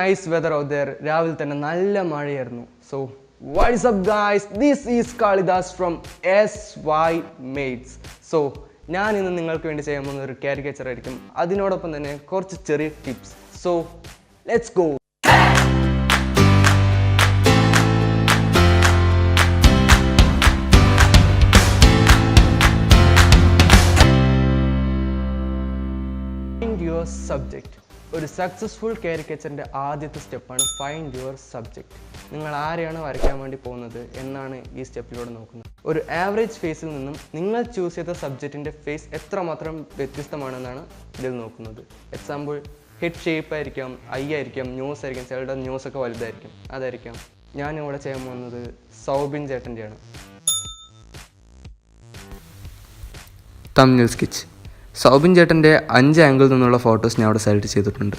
Nice weather out there. രാവിലെ തന്നെ നല്ല മഴയായിരുന്നു. So what is up guys? This is Kalidas from SY Mates. So ഞാൻ ഇന്ന് നിങ്ങൾക്ക് വേണ്ടി ചെയ്യാൻ പോകുന്ന ഒരു കാരിക്കേച്ചർ ആയിരിക്കും. അതിനോടൊപ്പം തന്നെ കുറച്ച് ചെറിയ tips. So let's go. Find your subject. ഒരു സക്സസ്ഫുൾ കാരിക്കേച്ചറിൻ്റെ ആദ്യത്തെ സ്റ്റെപ്പാണ് ഫൈൻഡ് യുവർ സബ്ജക്റ്റ്. നിങ്ങൾ ആരെയാണ് വരയ്ക്കാൻ വേണ്ടി പോകുന്നത് എന്നാണ് ഈ സ്റ്റെപ്പിലൂടെ നോക്കുന്നത്. ഒരു ആവറേജ് ഫേസിൽ നിന്നും നിങ്ങൾ ചൂസ് ചെയ്ത സബ്ജക്റ്റിൻ്റെ ഫേസ് എത്രമാത്രം വ്യത്യസ്തമാണെന്നാണ് ഇതിൽ നോക്കുന്നത്. എക്സാമ്പിൾ ഹെഡ് ഷേപ്പ് ആയിരിക്കാം, ഐ ആയിരിക്കാം, ന്യൂസ് ആയിരിക്കാം, ചിലരുടെ ന്യൂസൊക്കെ വലുതായിരിക്കും, അതായിരിക്കാം. ഞാനിവിടെ ചെയ്യാൻ പോകുന്നത് സൗബിൻ ചേട്ടൻ്റെയാണ്. Thumbnail sketch. സൗബിൻ ചേട്ടൻ്റെ 5 ആംഗിളിൽ നിന്നുള്ള ഫോട്ടോസ് ഞാൻ അവിടെ സെലക്ട് ചെയ്തിട്ടുണ്ട്.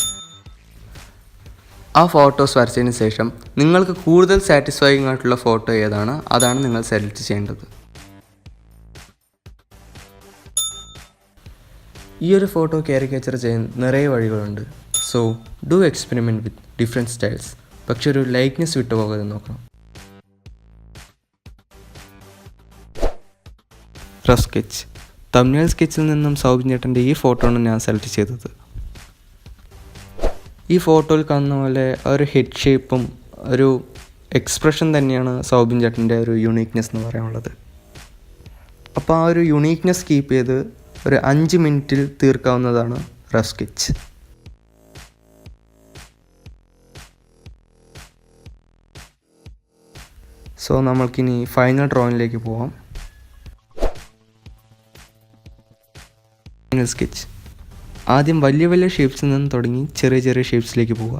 ആ ഫോട്ടോസ് വരച്ചതിന് ശേഷം നിങ്ങൾക്ക് കൂടുതൽ സാറ്റിസ്ഫൈയിങ് ആയിട്ടുള്ള ഫോട്ടോ ഏതാണ് അതാണ് നിങ്ങൾ സെലക്ട് ചെയ്യേണ്ടത്. ഈ ഒരു ഫോട്ടോ കാരിക്കേച്ചർ ചെയ്യാൻ നിറയെ വഴികളുണ്ട്. So do experiment with different styles. പക്ഷെ ഒരു ലൈക്ക്നെസ് വിട്ടുപോകാതെ നോക്കണം. Rough sketch. തംബ്നെയിൽ സ്കെച്ചിൽ നിന്നും സൗബിൻ ചേട്ടൻ്റെ ഈ ഫോട്ടോ ആണ് ഞാൻ സെലക്ട് ചെയ്തത്. ഈ ഫോട്ടോയിൽ കാണുന്ന പോലെ ഒരു ഹെഡ് ഷേപ്പും ഒരു എക്സ്പ്രഷൻ തന്നെയാണ് സൗബിൻ ചേട്ടൻ്റെ ഒരു യുണീക്നെസ് എന്ന് പറയാനുള്ളത്. അപ്പോൾ ആ ഒരു യുണീക്നെസ് കീപ്പ് ചെയ്ത് ഒരു 5 മിനിറ്റിൽ തീർക്കാവുന്നതാണ് റഫ് സ്കെച്ച്. സോ നമ്മൾക്കിനി ഫൈനൽ ഡ്രോയിങ്ങിലേക്ക് പോവാം. സ്കെച്ച്. ആദ്യം വലിയ വലിയ ഷേപ്സിൽ നിന്ന് തുടങ്ങി ചെറിയ ചെറിയ ഷേപ്സിലേക്ക് പോവുക.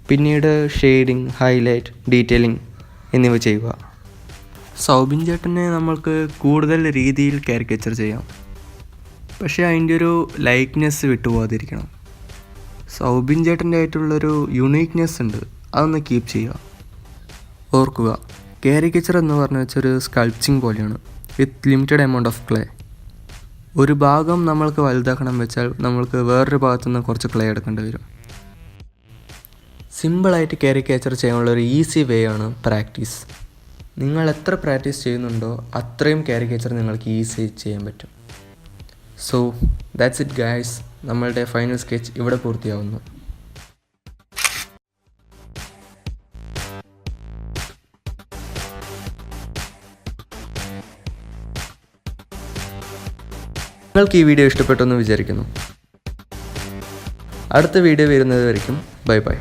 പിന്നീട് ഷെയ്ഡിങ്, ഹൈലൈറ്റ്, ഡീറ്റെയിലിംഗ് എന്നിവ ചെയ്യുക. സൗബിൻ ചേട്ടനെ നമ്മൾക്ക് കൂടുതൽ രീതിയിൽ കാരിക്കേച്ചർ ചെയ്യാം, പക്ഷേ അതിൻ്റെ ഒരു ലൈക്ക്നെസ് വിട്ടുപോകാതിരിക്കണം. സൗബിൻ ചേട്ടൻ്റെ ആയിട്ടുള്ളൊരു യുണീക്നെസ് ഉണ്ട്, അതൊന്ന് കീപ്പ് ചെയ്യുക. ഓർക്കുക, കാരിക്കേച്ചർ എന്ന് പറഞ്ഞ വെച്ചൊരു സ്കൾപ്റ്റിങ് പോലെയാണ്, with limited amount of clay. ഒരു ഭാഗം നമ്മൾക്ക് വലുതാക്കണം വെച്ചാൽ നമ്മൾക്ക് വേറൊരു ഭാഗത്തുനിന്ന് കുറച്ച് ക്ലേ എടുക്കേണ്ടി വരും. സിമ്പിളായിട്ട് കാരിക്കേച്ചർ ചെയ്യാനുള്ള ഒരു ഈസി വേ ആണ് പ്രാക്ടീസ്. നിങ്ങൾ എത്ര പ്രാക്ടീസ് ചെയ്യുന്നുണ്ടോ അത്രയും കാരിക്കേച്ചർ നിങ്ങൾക്ക് ഈസി ചെയ്യാൻ പറ്റും. So that's it guys. നമ്മളുടെ ഫൈനൽ സ്കെച്ച് ഇവിടെ പൂർത്തിയാവുന്നു. നിങ്ങൾക്ക് ഈ വീഡിയോ ഇഷ്ടപ്പെട്ടെന്ന് വിചാരിക്കുന്നു. അടുത്ത വീഡിയോ വരുന്നത് വരയ്ക്കും ബൈ ബൈ.